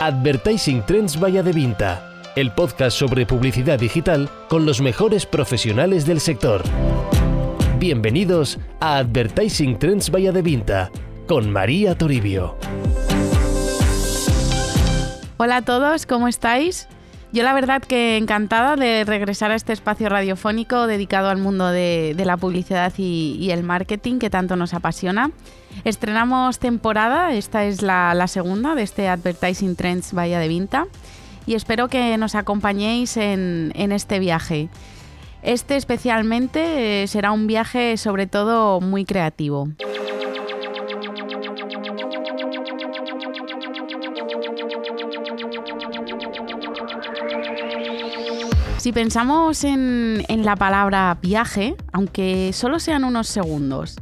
Advertising Trends by Adevinta, el podcast sobre publicidad digital con los mejores profesionales del sector. Bienvenidos a Advertising Trends by Adevinta, con María Toribio. Hola a todos, ¿cómo estáis? Yo la verdad que encantada de regresar a este espacio radiofónico dedicado al mundo de la publicidad y el marketing que tanto nos apasiona. Estrenamos temporada, esta es la segunda de este Advertising Trends by Adevinta y espero que nos acompañéis en este viaje. Este especialmente será un viaje sobre todo muy creativo. Si pensamos en la palabra viaje, aunque solo sean unos segundos,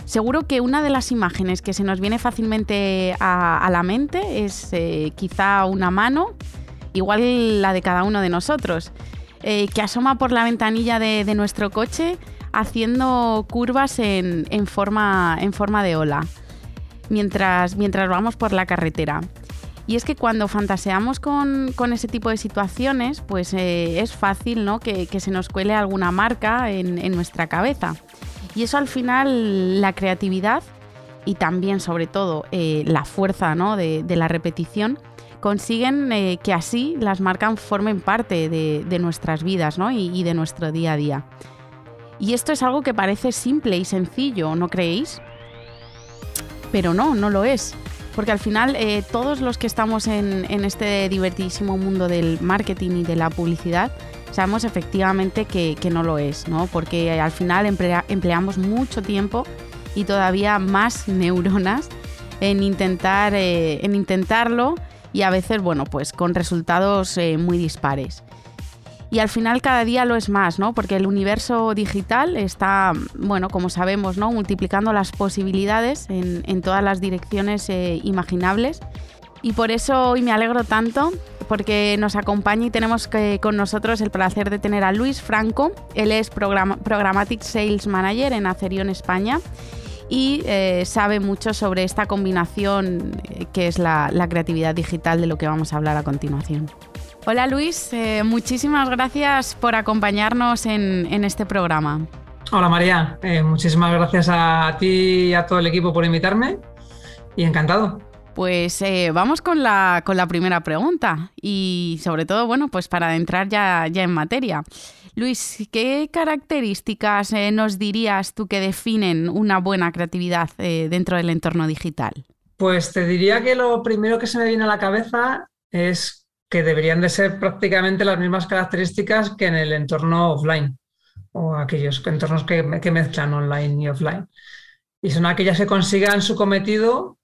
seguro que una de las imágenes que se nos viene fácilmente a la mente es quizá una mano, igual la de cada uno de nosotros, que asoma por la ventanilla de nuestro coche haciendo curvas en forma de ola, mientras vamos por la carretera. Y es que cuando fantaseamos con ese tipo de situaciones, pues es fácil, ¿no?, que se nos cuele alguna marca en nuestra cabeza. Y eso al final, la creatividad y también, sobre todo, la fuerza, ¿no?, de la repetición, consiguen que así las marcas formen parte de nuestras vidas, ¿no?, y de nuestro día a día. Y esto es algo que parece simple y sencillo, ¿no creéis? Pero no lo es. Porque al final todos los que estamos en este divertidísimo mundo del marketing y de la publicidad sabemos efectivamente que no lo es, ¿no? Porque al final empleamos mucho tiempo y todavía más neuronas en intentarlo y a veces, bueno, pues con resultados muy dispares. Y al final cada día lo es más, ¿no? Porque el universo digital está, bueno, como sabemos, ¿no?, multiplicando las posibilidades en todas las direcciones imaginables. Y por eso hoy me alegro tanto, porque nos acompaña y tenemos con nosotros el placer de tener a Luis Franco. Él es Programmatic Sales Manager en Acerion España y sabe mucho sobre esta combinación que es la creatividad digital, de lo que vamos a hablar a continuación. Hola Luis, muchísimas gracias por acompañarnos en este programa. Hola María, muchísimas gracias a ti y a todo el equipo por invitarme y encantado. Pues vamos con la primera pregunta y sobre todo, bueno, pues para entrar ya en materia. Luis, ¿qué características nos dirías tú que definen una buena creatividad dentro del entorno digital? Pues te diría que lo primero que se me viene a la cabeza es que deberían de ser prácticamente las mismas características que en el entorno offline o aquellos entornos que mezclan online y offline. Y son aquellas que consigan su cometido,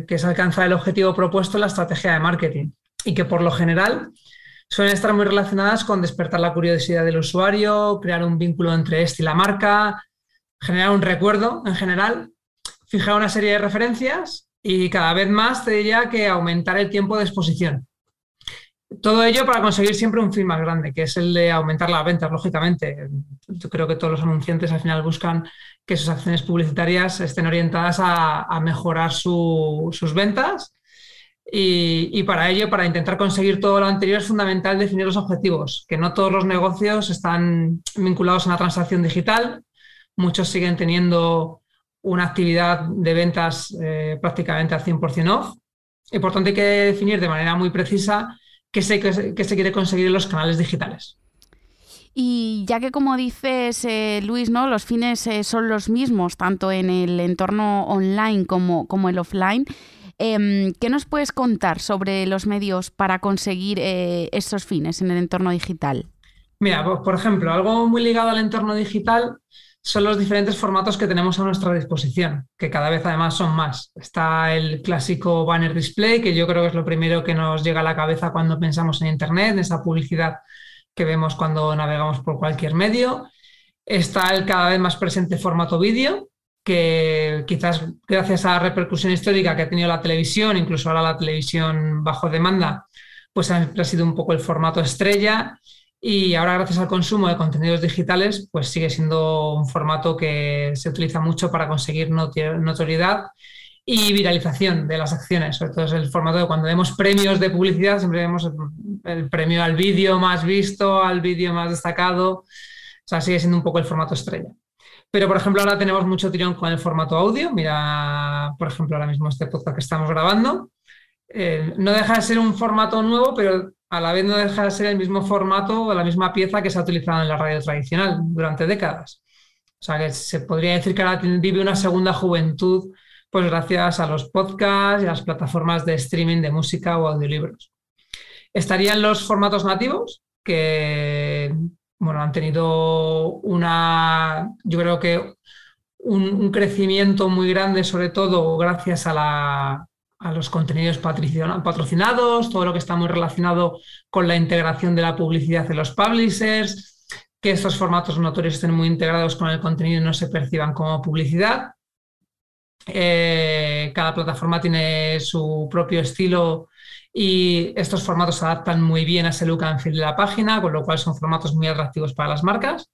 que es alcanzar el objetivo propuesto en la estrategia de marketing y que por lo general suelen estar muy relacionadas con despertar la curiosidad del usuario, crear un vínculo entre este y la marca, generar un recuerdo en general, fijar una serie de referencias y cada vez más te diría que aumentar el tiempo de exposición. Todo ello para conseguir siempre un fin más grande, que es el de aumentar las ventas, lógicamente. Yo creo que todos los anunciantes al final buscan que sus acciones publicitarias estén orientadas a mejorar sus ventas y para ello, para intentar conseguir todo lo anterior, es fundamental definir los objetivos, que no todos los negocios están vinculados a una transacción digital, muchos siguen teniendo una actividad de ventas prácticamente al 100% off y por tanto hay que definir de manera muy precisa que se quiere conseguir en los canales digitales. Y ya que, como dices, Luis, ¿no?, los fines son los mismos, tanto en el entorno online como el offline, ¿qué nos puedes contar sobre los medios para conseguir estos fines en el entorno digital? Mira, por ejemplo, algo muy ligado al entorno digital son los diferentes formatos que tenemos a nuestra disposición, que cada vez además son más. Está el clásico banner display, que yo creo que es lo primero que nos llega a la cabeza cuando pensamos en Internet, en esa publicidad que vemos cuando navegamos por cualquier medio. Está el cada vez más presente formato vídeo, que quizás gracias a la repercusión histórica que ha tenido la televisión, incluso ahora la televisión bajo demanda, pues ha sido un poco el formato estrella. Y ahora, gracias al consumo de contenidos digitales, pues sigue siendo un formato que se utiliza mucho para conseguir notoriedad y viralización de las acciones. Sobre todo es el formato de cuando vemos premios de publicidad, siempre vemos el premio al vídeo más visto, al vídeo más destacado. O sea, sigue siendo un poco el formato estrella. Pero, por ejemplo, ahora tenemos mucho tirón con el formato audio. Mira, por ejemplo, ahora mismo este podcast que estamos grabando. No deja de ser un formato nuevo, pero a la vez no deja de ser el mismo formato o la misma pieza que se ha utilizado en la radio tradicional durante décadas. O sea, que se podría decir que ahora vive una segunda juventud, pues gracias a los podcasts y a las plataformas de streaming de música o audiolibros. Estarían los formatos nativos, que bueno, han tenido yo creo que un crecimiento muy grande, sobre todo gracias a los contenidos patrocinados, todo lo que está muy relacionado con la integración de la publicidad de los publishers, que estos formatos notorios estén muy integrados con el contenido y no se perciban como publicidad. Cada plataforma tiene su propio estilo y estos formatos se adaptan muy bien a ese look and feel de la página, con lo cual son formatos muy atractivos para las marcas,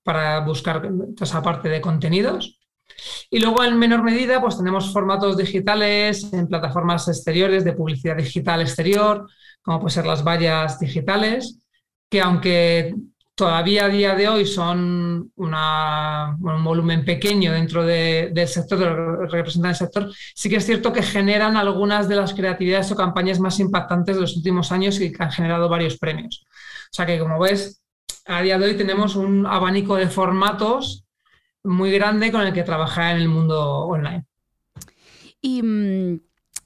para buscar toda esa parte de contenidos. Y luego, en menor medida, pues tenemos formatos digitales en plataformas exteriores de publicidad digital exterior, como pueden ser las vallas digitales, que aunque todavía a día de hoy son un volumen pequeño dentro del sector, de lo que representan el sector, sí que es cierto que generan algunas de las creatividades o campañas más impactantes de los últimos años y que han generado varios premios. O sea que, como ves, a día de hoy tenemos un abanico de formatos muy grande con el que trabajar en el mundo online. Y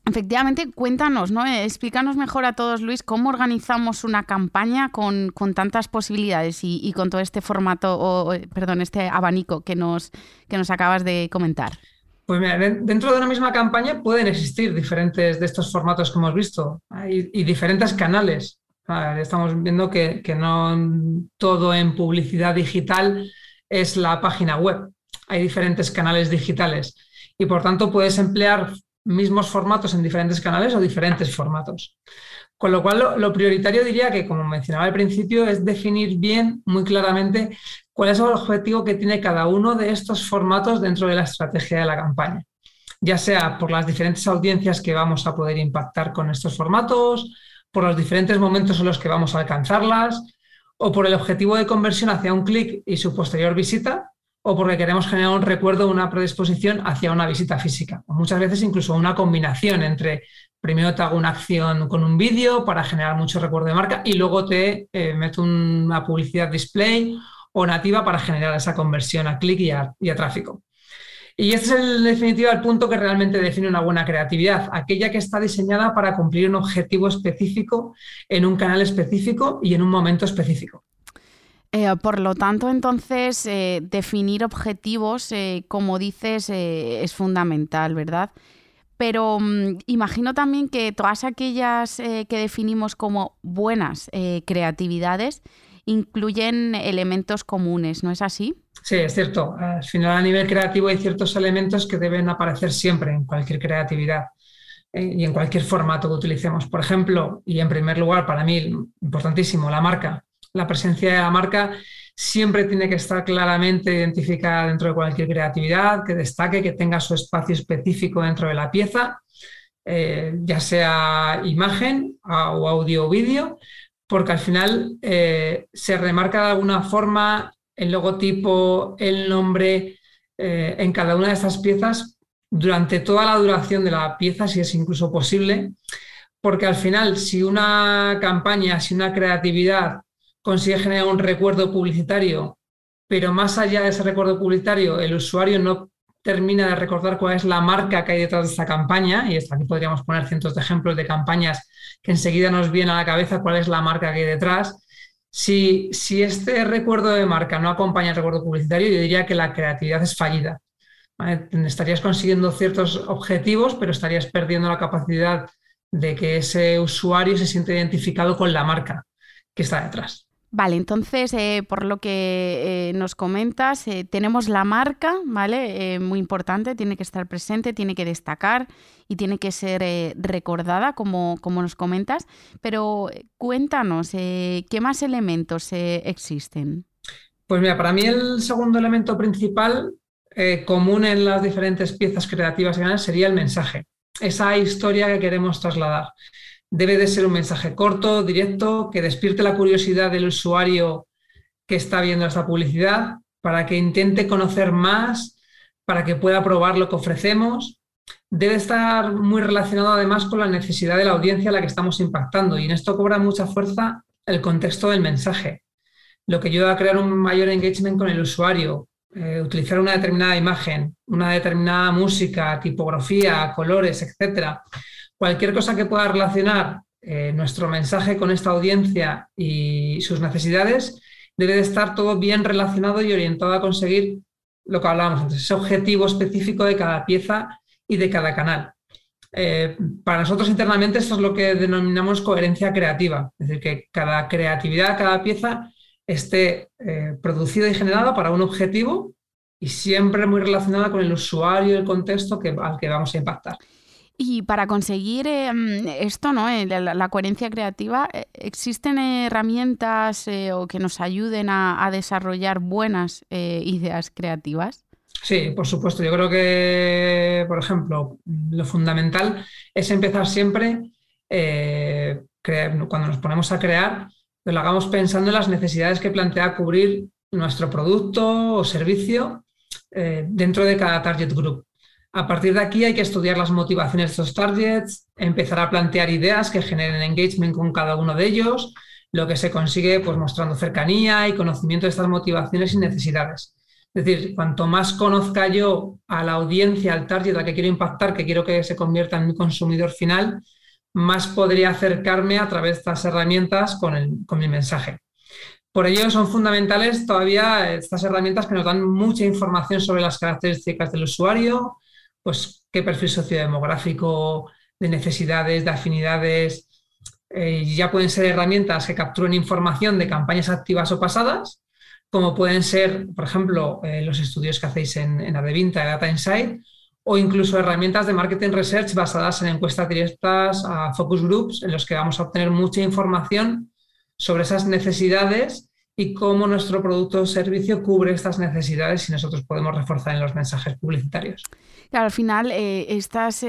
efectivamente, cuéntanos, ¿no? Explícanos mejor a todos, Luis, cómo organizamos una campaña con tantas posibilidades y con todo este formato, este abanico que nos acabas de comentar. Pues mira, dentro de una misma campaña pueden existir diferentes de estos formatos que hemos visto y diferentes canales. Estamos viendo que no todo en publicidad digital es la página web. Hay diferentes canales digitales y, por tanto, puedes emplear mismos formatos en diferentes canales o diferentes formatos. Con lo cual, lo prioritario diría que, como mencionaba al principio, es definir bien, muy claramente, cuál es el objetivo que tiene cada uno de estos formatos dentro de la estrategia de la campaña. Ya sea por las diferentes audiencias que vamos a poder impactar con estos formatos, por los diferentes momentos en los que vamos a alcanzarlas, o por el objetivo de conversión hacia un clic y su posterior visita, o porque queremos generar un recuerdo o una predisposición hacia una visita física. O muchas veces incluso una combinación entre primero te hago una acción con un vídeo para generar mucho recuerdo de marca y luego te meto una publicidad display o nativa para generar esa conversión a clic y a tráfico. Y este es, en definitiva, el punto que realmente define una buena creatividad, aquella que está diseñada para cumplir un objetivo específico en un canal específico y en un momento específico. Por lo tanto, entonces, definir objetivos, como dices, es fundamental, ¿verdad? Pero imagino también que todas aquellas que definimos como buenas creatividades incluyen elementos comunes, ¿no es así? Sí, es cierto. Al final, a nivel creativo hay ciertos elementos que deben aparecer siempre en cualquier creatividad y en cualquier formato que utilicemos. Por ejemplo, y en primer lugar, para mí, importantísimo, la marca. La presencia de la marca siempre tiene que estar claramente identificada dentro de cualquier creatividad, que destaque, que tenga su espacio específico dentro de la pieza, ya sea imagen o audio o vídeo, porque al final se remarca de alguna forma el logotipo, el nombre en cada una de estas piezas durante toda la duración de la pieza, si es incluso posible, porque al final, si una campaña, si una creatividad consigue generar un recuerdo publicitario, pero más allá de ese recuerdo publicitario, el usuario no termina de recordar cuál es la marca que hay detrás de esta campaña, y aquí podríamos poner cientos de ejemplos de campañas que enseguida nos viene a la cabeza cuál es la marca que hay detrás. Si este recuerdo de marca no acompaña el recuerdo publicitario, yo diría que la creatividad es fallida. ¿Vale? Estarías consiguiendo ciertos objetivos, pero estarías perdiendo la capacidad de que ese usuario se siente identificado con la marca que está detrás. Vale, entonces, por lo que nos comentas, tenemos la marca, ¿vale? Muy importante, tiene que estar presente, tiene que destacar y tiene que ser recordada, como nos comentas. Pero cuéntanos, ¿qué más elementos existen? Pues mira, para mí el segundo elemento principal común en las diferentes piezas creativas que ganan sería el mensaje, esa historia que queremos trasladar. Debe de ser un mensaje corto, directo, que despierte la curiosidad del usuario que está viendo esta publicidad para que intente conocer más, para que pueda probar lo que ofrecemos. Debe estar muy relacionado además con la necesidad de la audiencia a la que estamos impactando, y en esto cobra mucha fuerza el contexto del mensaje, lo que ayuda a crear un mayor engagement con el usuario. Utilizar una determinada imagen, una determinada música, tipografía, colores, etcétera. Cualquier cosa que pueda relacionar nuestro mensaje con esta audiencia y sus necesidades debe de estar todo bien relacionado y orientado a conseguir lo que hablábamos antes, ese objetivo específico de cada pieza y de cada canal. Para nosotros internamente esto es lo que denominamos coherencia creativa, es decir, que cada creatividad, cada pieza esté producida y generada para un objetivo y siempre muy relacionada con el usuario y el contexto al que vamos a impactar. Y para conseguir esto, ¿no? La coherencia creativa, ¿existen herramientas o que nos ayuden a desarrollar buenas ideas creativas? Sí, por supuesto. Yo creo que, por ejemplo, lo fundamental es empezar siempre, cuando nos ponemos a crear, que lo hagamos pensando en las necesidades que plantea cubrir nuestro producto o servicio dentro de cada target group. A partir de aquí hay que estudiar las motivaciones de estos targets, empezar a plantear ideas que generen engagement con cada uno de ellos, lo que se consigue pues mostrando cercanía y conocimiento de estas motivaciones y necesidades. Es decir, cuanto más conozca yo a la audiencia, al target al que quiero impactar, que quiero que se convierta en mi consumidor final, más podría acercarme a través de estas herramientas con mi mensaje. Por ello son fundamentales todavía estas herramientas que nos dan mucha información sobre las características del usuario, pues qué perfil sociodemográfico, de necesidades, de afinidades. Ya pueden ser herramientas que capturen información de campañas activas o pasadas, como pueden ser, por ejemplo, los estudios que hacéis en Adevinta, Data Insight, o incluso herramientas de marketing research basadas en encuestas directas a focus groups, en los que vamos a obtener mucha información sobre esas necesidades y cómo nuestro producto o servicio cubre estas necesidades y nosotros podemos reforzar en los mensajes publicitarios. Claro, al final estas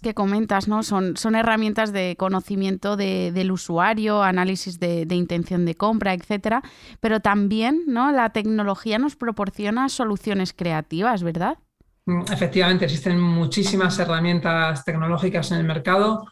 que comentas, ¿no? son herramientas de conocimiento del usuario, análisis de intención de compra, etcétera, pero también, ¿no? La tecnología nos proporciona soluciones creativas, ¿verdad? Efectivamente, existen muchísimas herramientas tecnológicas en el mercado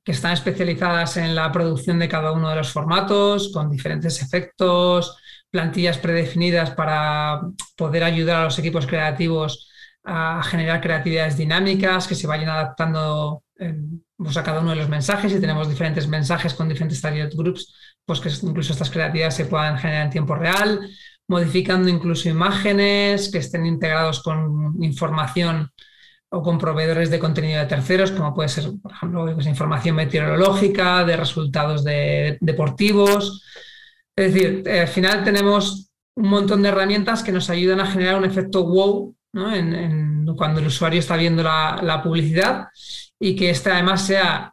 que están especializadas en la producción de cada uno de los formatos, con diferentes efectos, plantillas predefinidas para poder ayudar a los equipos creativos a generar creatividades dinámicas que se vayan adaptando a cada uno de los mensajes. Si tenemos diferentes mensajes con diferentes target groups, pues que incluso estas creatividades se puedan generar en tiempo real, modificando incluso imágenes que estén integrados con información o con proveedores de contenido de terceros, como puede ser, por ejemplo, información meteorológica, de resultados deportivos. Es decir, al final tenemos un montón de herramientas que nos ayudan a generar un efecto wow, ¿no? Cuando el usuario está viendo la publicidad, y que este además sea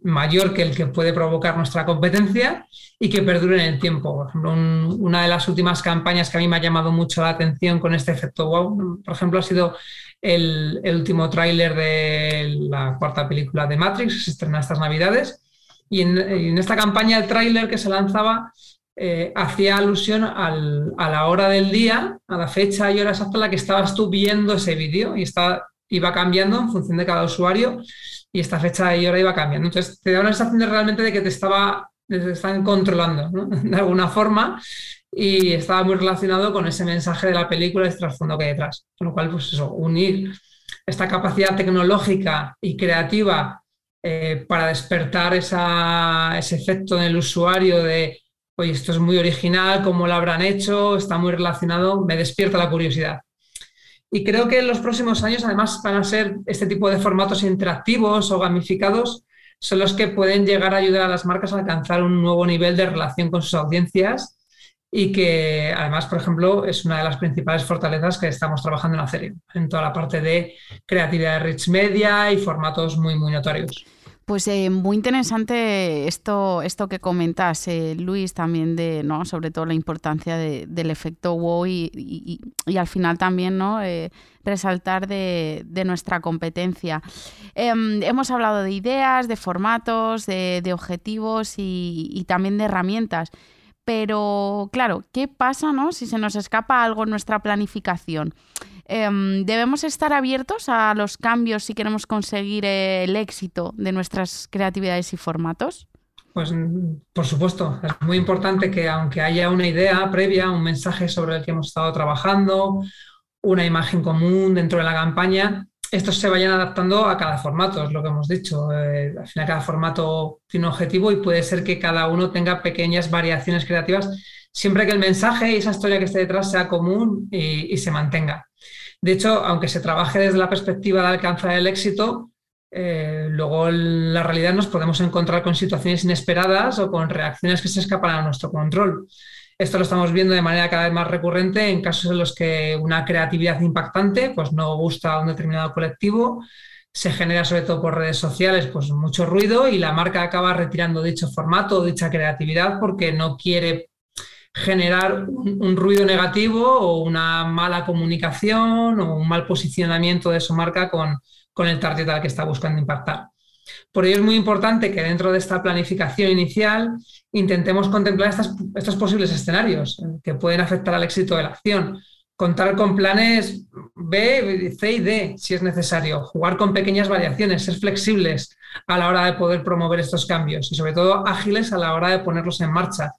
mayor que el que puede provocar nuestra competencia y que perdure en el tiempo. Por ejemplo, una de las últimas campañas que a mí me ha llamado mucho la atención con este efecto wow, por ejemplo, ha sido el último tráiler de la cuarta película de Matrix, que se estrena estas Navidades, y en esta campaña el tráiler que se lanzaba hacía alusión a la hora del día, a la fecha y hora exacta en la que estabas tú viendo ese vídeo, y iba cambiando en función de cada usuario, y esta fecha y hora iba cambiando. Entonces te da una sensación realmente de que te están controlando, ¿no? De alguna forma, y estaba muy relacionado con ese mensaje de la película y ese trasfondo que hay detrás. Con lo cual, pues eso, unir esta capacidad tecnológica y creativa para despertar ese efecto en el usuario de, oye, esto es muy original, ¿cómo lo habrán hecho? Está muy relacionado, me despierta la curiosidad. Y creo que en los próximos años, además, van a ser este tipo de formatos interactivos o gamificados, son los que pueden llegar a ayudar a las marcas a alcanzar un nuevo nivel de relación con sus audiencias, y que además, por ejemplo, es una de las principales fortalezas que estamos trabajando en Acerio, en toda la parte de creatividad de rich media y formatos muy, muy notorios. Pues muy interesante esto que comentas, Luis, también ¿no? Sobre todo la importancia del efecto wow y al final también, ¿no? Resaltar de nuestra competencia. Hemos hablado de ideas, de formatos, de objetivos y también de herramientas. Pero, claro, ¿qué pasa, ¿no? Si se nos escapa algo en nuestra planificación? ¿Debemos estar abiertos a los cambios si queremos conseguir el éxito de nuestras creatividades y formatos? Pues, por supuesto, es muy importante que aunque haya una idea previa, un mensaje sobre el que hemos estado trabajando, una imagen común dentro de la campaña, estos se vayan adaptando a cada formato, es lo que hemos dicho. Al final cada formato tiene un objetivo y puede ser que cada uno tenga pequeñas variaciones creativas, siempre que el mensaje y esa historia que esté detrás sea común y se mantenga. De hecho, aunque se trabaje desde la perspectiva de alcanzar el éxito, luego en la realidad nos podemos encontrar con situaciones inesperadas o con reacciones que se escapan a nuestro control. Esto lo estamos viendo de manera cada vez más recurrente en casos en los que una creatividad impactante pues no gusta a un determinado colectivo, se genera sobre todo por redes sociales pues mucho ruido y la marca acaba retirando dicho formato o dicha creatividad porque no quiere generar un ruido negativo o una mala comunicación o un mal posicionamiento de su marca con el target al que está buscando impactar. Por ello es muy importante que dentro de esta planificación inicial intentemos contemplar estos posibles escenarios que pueden afectar al éxito de la acción. Contar con planes B, C y D si es necesario. Jugar con pequeñas variaciones, ser flexibles a la hora de poder promover estos cambios y sobre todo ágiles a la hora de ponerlos en marcha.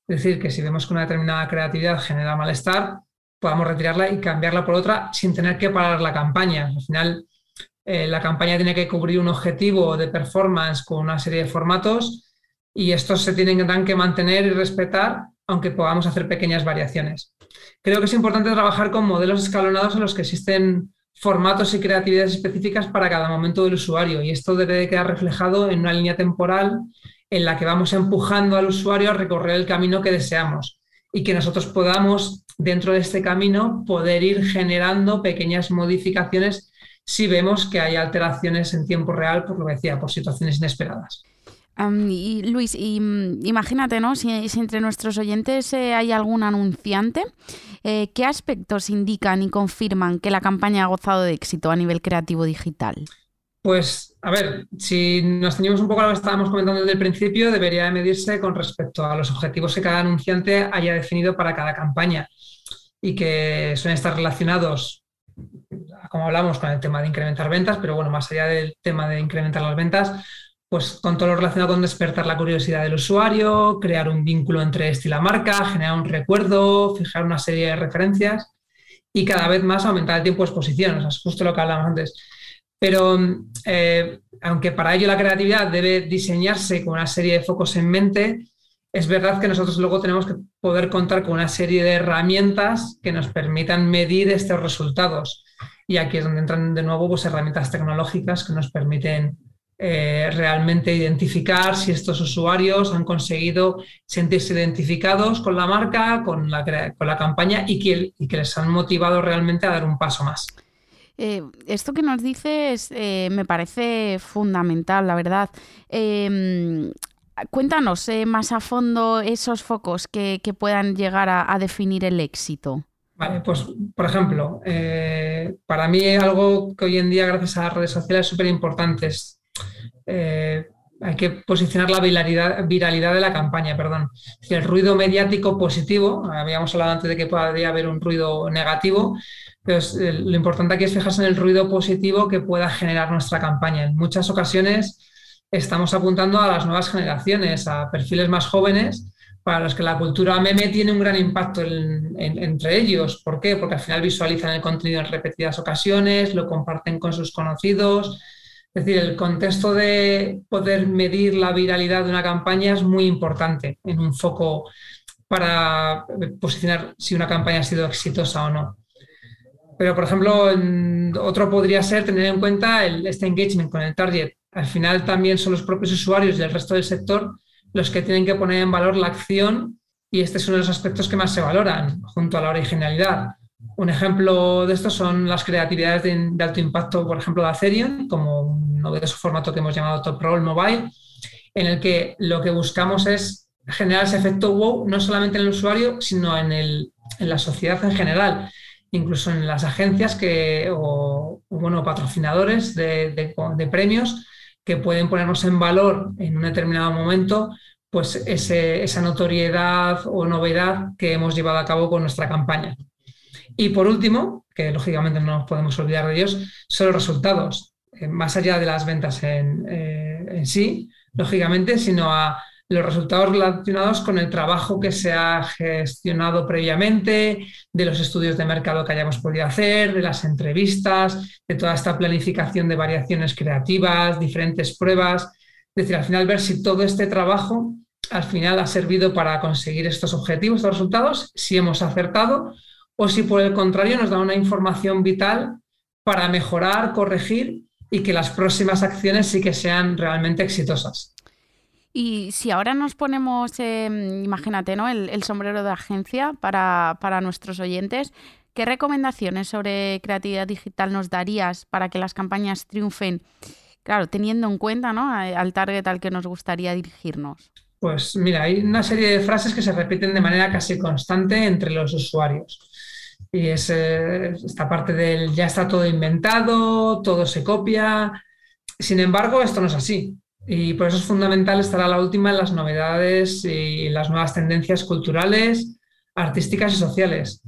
Es decir, que si vemos que una determinada creatividad genera malestar, podamos retirarla y cambiarla por otra sin tener que parar la campaña. Al final, la campaña tiene que cubrir un objetivo de performance con una serie de formatos y estos se tienen que mantener y respetar, aunque podamos hacer pequeñas variaciones. Creo que es importante trabajar con modelos escalonados en los que existen formatos y creatividades específicas para cada momento del usuario y esto debe de quedar reflejado en una línea temporal en la que vamos empujando al usuario a recorrer el camino que deseamos y que nosotros podamos, dentro de este camino, poder ir generando pequeñas modificaciones si vemos que hay alteraciones en tiempo real, por lo que decía, por situaciones inesperadas. Y Luis, imagínate, ¿no? Si entre nuestros oyentes hay algún anunciante, ¿qué aspectos indican y confirman que la campaña ha gozado de éxito a nivel creativo digital? Pues, a ver, si nos ceñimos un poco a lo que estábamos comentando desde el principio, debería de medirse con respecto a los objetivos que cada anunciante haya definido para cada campaña y que suelen estar relacionados, como hablamos, con el tema de incrementar ventas, pero bueno, más allá del tema de incrementar las ventas, pues con todo lo relacionado con despertar la curiosidad del usuario, crear un vínculo entre este y la marca, generar un recuerdo, fijar una serie de referencias y cada vez más aumentar el tiempo de exposición. O sea, es justo lo que hablábamos antes. Pero aunque para ello la creatividad debe diseñarse con una serie de focos en mente, es verdad que nosotros luego tenemos que poder contar con una serie de herramientas que nos permitan medir estos resultados. Y aquí es donde entran de nuevo pues, herramientas tecnológicas que nos permiten realmente identificar si estos usuarios han conseguido sentirse identificados con la marca, con la campaña y que les han motivado realmente a dar un paso más. Esto que nos dices me parece fundamental, la verdad. Cuéntanos más a fondo esos focos que puedan llegar a definir el éxito. Vale, pues por ejemplo, para mí algo que hoy en día gracias a las redes sociales es súper importante es hay que posicionar la viralidad de la campaña, perdón. El ruido mediático positivo, habíamos hablado antes de que podría haber un ruido negativo, pero lo importante aquí es fijarse en el ruido positivo que pueda generar nuestra campaña. En muchas ocasiones estamos apuntando a las nuevas generaciones, a perfiles más jóvenes, para los que la cultura meme tiene un gran impacto entre ellos. ¿Por qué? Porque al final visualizan el contenido en repetidas ocasiones, lo comparten con sus conocidos. Es decir, el contexto de poder medir la viralidad de una campaña es muy importante en un foco para posicionar si una campaña ha sido exitosa o no. Pero, por ejemplo, otro podría ser tener en cuenta este engagement con el target. Al final también son los propios usuarios y el resto del sector los que tienen que poner en valor la acción y este es uno de los aspectos que más se valoran junto a la originalidad. Un ejemplo de esto son las creatividades de alto impacto, por ejemplo, de Atherion, como novedoso formato que hemos llamado Top Role Mobile, en el que lo que buscamos es generar ese efecto wow, no solamente en el usuario, sino en la sociedad en general, incluso en las agencias o patrocinadores de premios que pueden ponernos en valor en un determinado momento, pues esa notoriedad o novedad que hemos llevado a cabo con nuestra campaña. Y por último, que lógicamente no nos podemos olvidar de ellos, son los resultados, más allá de las ventas en sí, lógicamente, sino a los resultados relacionados con el trabajo que se ha gestionado previamente, de los estudios de mercado que hayamos podido hacer, de las entrevistas, de toda esta planificación de variaciones creativas, diferentes pruebas. Es decir, al final ver si todo este trabajo al final ha servido para conseguir estos objetivos, estos resultados, si hemos acertado o si por el contrario nos da una información vital para mejorar, corregir y que las próximas acciones sí que sean realmente exitosas. Y si ahora nos ponemos, imagínate, ¿no?, el sombrero de agencia para nuestros oyentes, ¿qué recomendaciones sobre creatividad digital nos darías para que las campañas triunfen? Claro, teniendo en cuenta, ¿no?, al target al que nos gustaría dirigirnos. Pues mira, hay una serie de frases que se repiten de manera casi constante entre los usuarios. Y es esta parte del ya está todo inventado, todo se copia. Sin embargo, esto no es así. Y por eso es fundamental estar a la última en las novedades y las nuevas tendencias culturales, artísticas y sociales.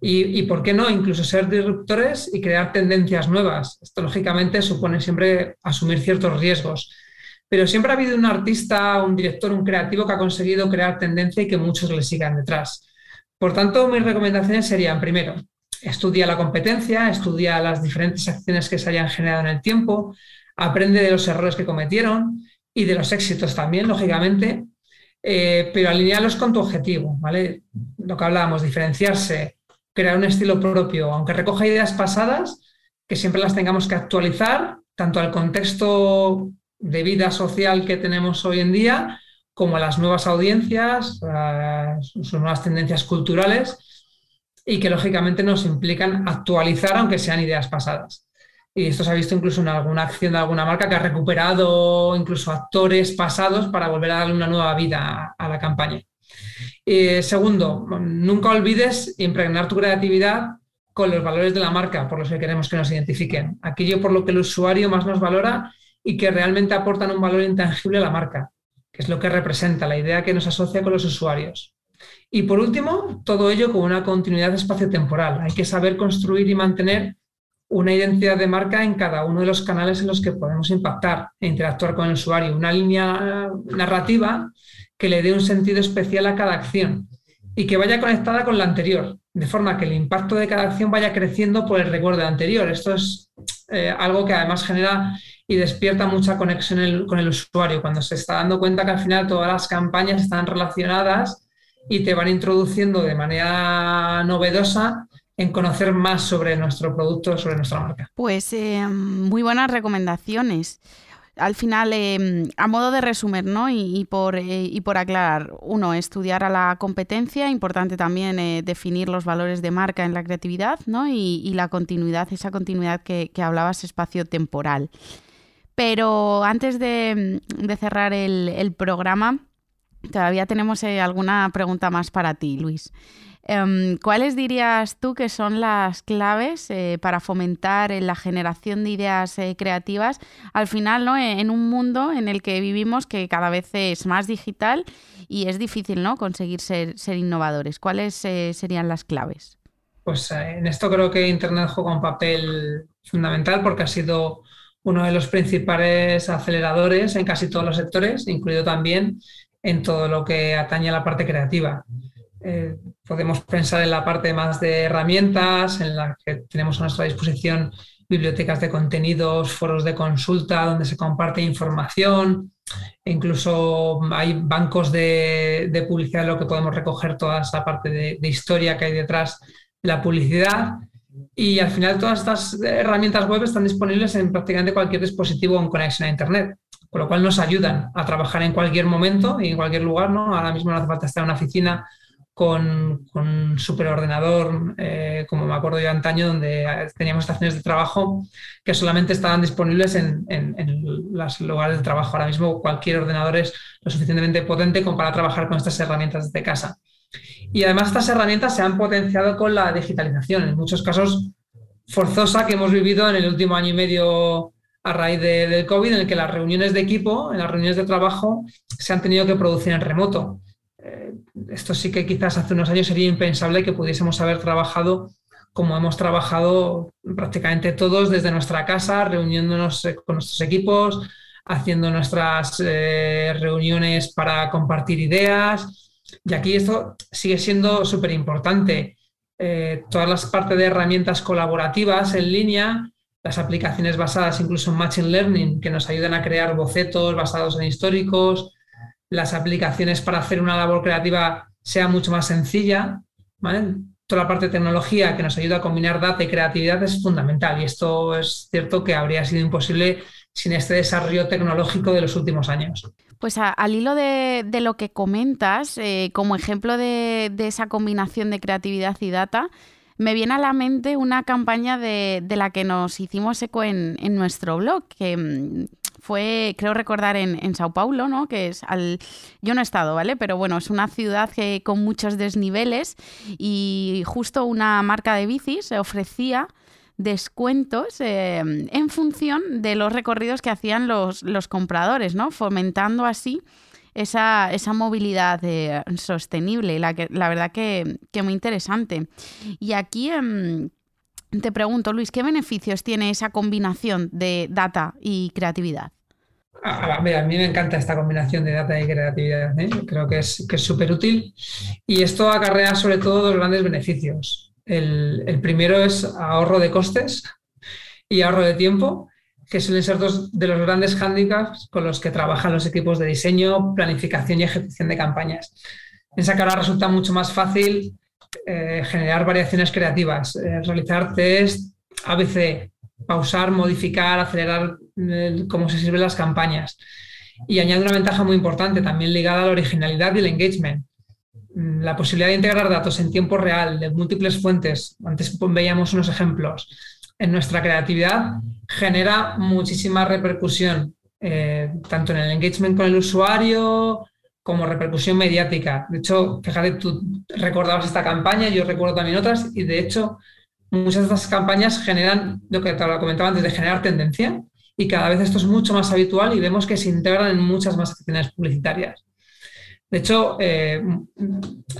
Y por qué no, incluso ser disruptores y crear tendencias nuevas. Esto lógicamente supone siempre asumir ciertos riesgos. Pero siempre ha habido un artista, un director, un creativo que ha conseguido crear tendencia y que muchos le sigan detrás. Por tanto, mis recomendaciones serían, primero, estudia la competencia, estudia las diferentes acciones que se hayan generado en el tiempo, aprende de los errores que cometieron y de los éxitos también, lógicamente, pero alinealos con tu objetivo, ¿vale? Lo que hablábamos, diferenciarse, crear un estilo propio, aunque recoja ideas pasadas, que siempre las tengamos que actualizar, tanto al contexto de vida social que tenemos hoy en día, como a las nuevas audiencias, a sus nuevas tendencias culturales y que lógicamente nos implican actualizar aunque sean ideas pasadas. Y esto se ha visto incluso en alguna acción de alguna marca que ha recuperado incluso actores pasados para volver a darle una nueva vida a la campaña. Segundo, nunca olvides impregnar tu creatividad con los valores de la marca por los que queremos que nos identifiquen. Aquello por lo que el usuario más nos valora y que realmente aportan un valor intangible a la marca, que es lo que representa, la idea que nos asocia con los usuarios. Y por último, todo ello con una continuidad espaciotemporal. Hay que saber construir y mantener una identidad de marca en cada uno de los canales en los que podemos impactar e interactuar con el usuario, una línea narrativa que le dé un sentido especial a cada acción y que vaya conectada con la anterior, de forma que el impacto de cada acción vaya creciendo por el recuerdo de la anterior. Esto es algo que además genera y despierta mucha conexión con el usuario, cuando se está dando cuenta que al final todas las campañas están relacionadas y te van introduciendo de manera novedosa en conocer más sobre nuestro producto, sobre nuestra marca. Pues muy buenas recomendaciones. Al final, a modo de resumen, ¿no?, y por aclarar, uno, estudiar a la competencia, importante también definir los valores de marca en la creatividad, ¿no?, y la continuidad, esa continuidad que hablabas, espacio-temporal. Pero antes de cerrar el programa, todavía tenemos alguna pregunta más para ti, Luis. ¿Cuáles dirías tú que son las claves para fomentar la generación de ideas creativas al final, ¿no?, en un mundo en el que vivimos que cada vez es más digital y es difícil, ¿no?, conseguir ser innovadores? ¿Cuáles serían las claves? Pues en esto creo que Internet juega un papel fundamental porque ha sido uno de los principales aceleradores en casi todos los sectores, incluido también en todo lo que atañe a la parte creativa. Podemos pensar en la parte más de herramientas, en la que tenemos a nuestra disposición bibliotecas de contenidos, foros de consulta donde se comparte información, e incluso hay bancos de publicidad en lo que podemos recoger toda esa parte de historia que hay detrás de la publicidad. Y al final todas estas herramientas web están disponibles en prácticamente cualquier dispositivo con conexión a Internet, con lo cual nos ayudan a trabajar en cualquier momento y en cualquier lugar, ¿no? Ahora mismo no hace falta estar en una oficina con un superordenador, como me acuerdo yo antaño, donde teníamos estaciones de trabajo que solamente estaban disponibles en los lugares de trabajo. Ahora mismo cualquier ordenador es lo suficientemente potente como para trabajar con estas herramientas desde casa. Y además estas herramientas se han potenciado con la digitalización, en muchos casos forzosa, que hemos vivido en el último año y medio a raíz del COVID, en el que las reuniones de equipo, en las reuniones de trabajo, se han tenido que producir en remoto. Esto sí que quizás hace unos años sería impensable que pudiésemos haber trabajado como hemos trabajado prácticamente todos desde nuestra casa, reuniéndonos con nuestros equipos, haciendo nuestras reuniones para compartir ideas. Y aquí esto sigue siendo súper importante. Todas las partes de herramientas colaborativas en línea, las aplicaciones basadas incluso en Machine Learning, que nos ayudan a crear bocetos basados en históricos, las aplicaciones para hacer una labor creativa sea mucho más sencilla, ¿vale? Toda la parte de tecnología que nos ayuda a combinar data y creatividad es fundamental, y esto es cierto que habría sido imposible sin este desarrollo tecnológico de los últimos años. Pues al hilo de lo que comentas, como ejemplo de esa combinación de creatividad y data, me viene a la mente una campaña de la que nos hicimos eco en nuestro blog, que fue, creo recordar, en Sao Paulo, ¿no? Que es yo no he estado, ¿vale? Pero bueno, es una ciudad con muchos desniveles, y justo una marca de bicis ofrecía descuentos en función de los recorridos que hacían los compradores, ¿no? Fomentando así esa movilidad sostenible, la verdad que muy interesante. Y aquí te pregunto, Luis, ¿qué beneficios tiene esa combinación de data y creatividad? A mí me encanta esta combinación de data y creatividad, ¿eh? Creo que es súper útil, y esto acarrea sobre todo dos grandes beneficios. El primero es ahorro de costes y ahorro de tiempo, que suelen ser dos de los grandes hándicaps con los que trabajan los equipos de diseño, planificación y ejecución de campañas. Piensa que ahora resulta mucho más fácil generar variaciones creativas, realizar test ABC, pausar, modificar, acelerar cómo se sirven las campañas. Y añade una ventaja muy importante también ligada a la originalidad y el engagement. La posibilidad de integrar datos en tiempo real de múltiples fuentes, antes veíamos unos ejemplos, en nuestra creatividad genera muchísima repercusión, tanto en el engagement con el usuario como repercusión mediática. De hecho, fíjate, tú recordabas esta campaña, yo recuerdo también otras, y de hecho muchas de estas campañas generan, lo que te lo comentaba antes, de generar tendencia, y cada vez esto es mucho más habitual y vemos que se integran en muchas más acciones publicitarias. De hecho,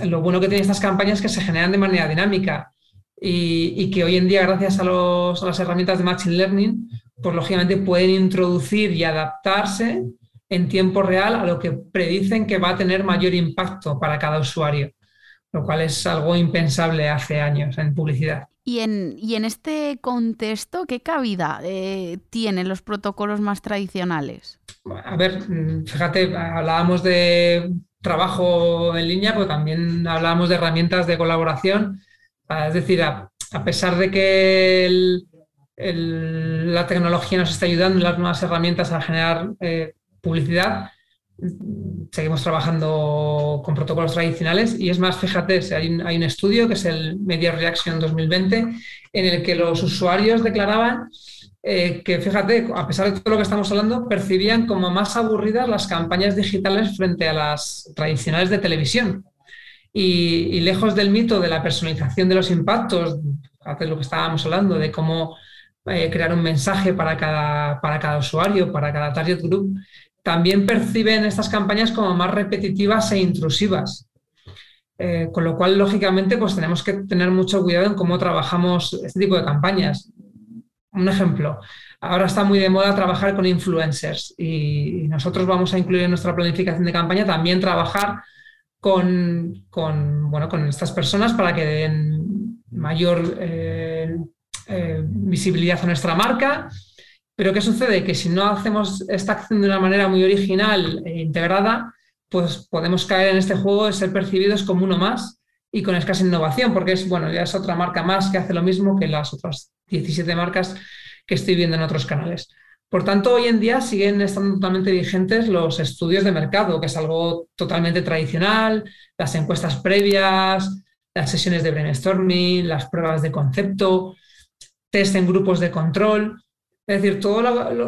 lo bueno que tienen estas campañas es que se generan de manera dinámica, y que hoy en día, gracias a las herramientas de Machine Learning, pues lógicamente pueden introducir y adaptarse en tiempo real a lo que predicen que va a tener mayor impacto para cada usuario, lo cual es algo impensable hace años en publicidad. Y en este contexto, ¿qué cabida tienen los protocolos más tradicionales? A ver, fíjate, hablábamos de trabajo en línea, pero también hablábamos de herramientas de colaboración. Es decir, a pesar de que la tecnología nos está ayudando, las nuevas herramientas a generar publicidad, seguimos trabajando con protocolos tradicionales. Y es más, fíjate, hay un estudio que es el Media Reaction 2020, en el que los usuarios declaraban que, fíjate, a pesar de todo lo que estamos hablando, percibían como más aburridas las campañas digitales frente a las tradicionales de televisión. Y lejos del mito de la personalización de los impactos, de lo que estábamos hablando, de cómo crear un mensaje para cada usuario, para cada target group, también perciben estas campañas como más repetitivas e intrusivas. Con lo cual, lógicamente, pues tenemos que tener mucho cuidado en cómo trabajamos este tipo de campañas. Un ejemplo, ahora está muy de moda trabajar con influencers, y nosotros vamos a incluir en nuestra planificación de campaña también trabajar con estas personas para que den mayor visibilidad a nuestra marca. Pero ¿qué sucede? Que si no hacemos esta acción de una manera muy original e integrada, pues podemos caer en este juego de ser percibidos como uno más y con escasa innovación, porque ya es otra marca más que hace lo mismo que las otras 17 marcas que estoy viendo en otros canales. Por tanto, hoy en día siguen estando totalmente vigentes los estudios de mercado, que es algo totalmente tradicional, las encuestas previas, las sesiones de brainstorming, las pruebas de concepto, test en grupos de control. Es decir, todo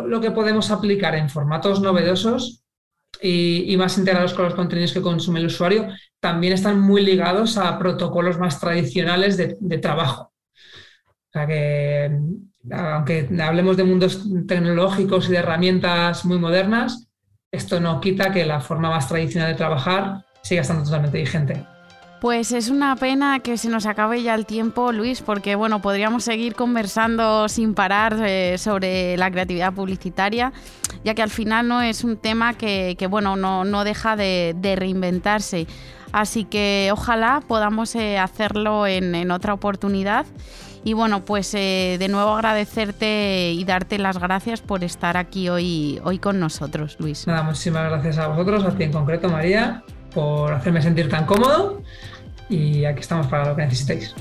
lo que podemos aplicar en formatos novedosos y más integrados con los contenidos que consume el usuario, también están muy ligados a protocolos más tradicionales de trabajo. O sea que, aunque hablemos de mundos tecnológicos y de herramientas muy modernas, esto no quita que la forma más tradicional de trabajar siga estando totalmente vigente. Pues es una pena que se nos acabe ya el tiempo, Luis, porque bueno, podríamos seguir conversando sin parar sobre la creatividad publicitaria, ya que al final no es un tema que bueno, no deja de reinventarse. Así que ojalá podamos hacerlo en otra oportunidad. Y bueno, pues de nuevo agradecerte y darte las gracias por estar aquí hoy con nosotros, Luis. Nada, muchísimas gracias a vosotros, a ti en concreto, María, por hacerme sentir tan cómodo, y aquí estamos para lo que necesitéis.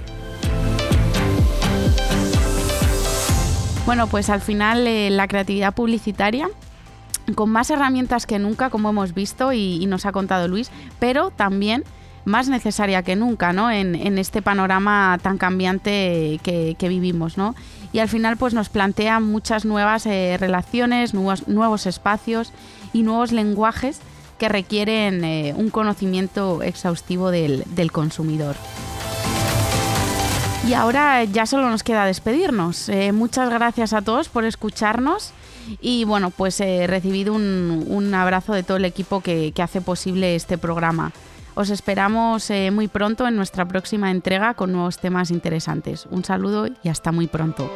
Bueno, pues al final la creatividad publicitaria, con más herramientas que nunca, como hemos visto y nos ha contado Luis, pero también más necesaria que nunca, ¿no? En este panorama tan cambiante que vivimos, ¿no? Y al final pues nos plantea muchas nuevas relaciones, nuevos espacios y nuevos lenguajes que requieren un conocimiento exhaustivo del consumidor. Y ahora ya solo nos queda despedirnos. Muchas gracias a todos por escucharnos y bueno, pues recibido un abrazo de todo el equipo que hace posible este programa. Os esperamos muy pronto en nuestra próxima entrega con nuevos temas interesantes. Un saludo y hasta muy pronto.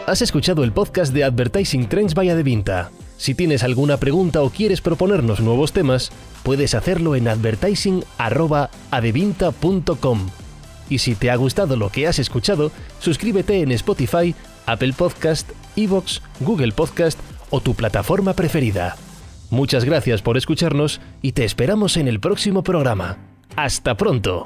Has escuchado el podcast de Advertising Trends by Adevinta. Si tienes alguna pregunta o quieres proponernos nuevos temas, puedes hacerlo en advertising@adevinta.com. Y si te ha gustado lo que has escuchado, suscríbete en Spotify, Apple Podcast, iVoox, Google Podcast o tu plataforma preferida. Muchas gracias por escucharnos y te esperamos en el próximo programa. ¡Hasta pronto!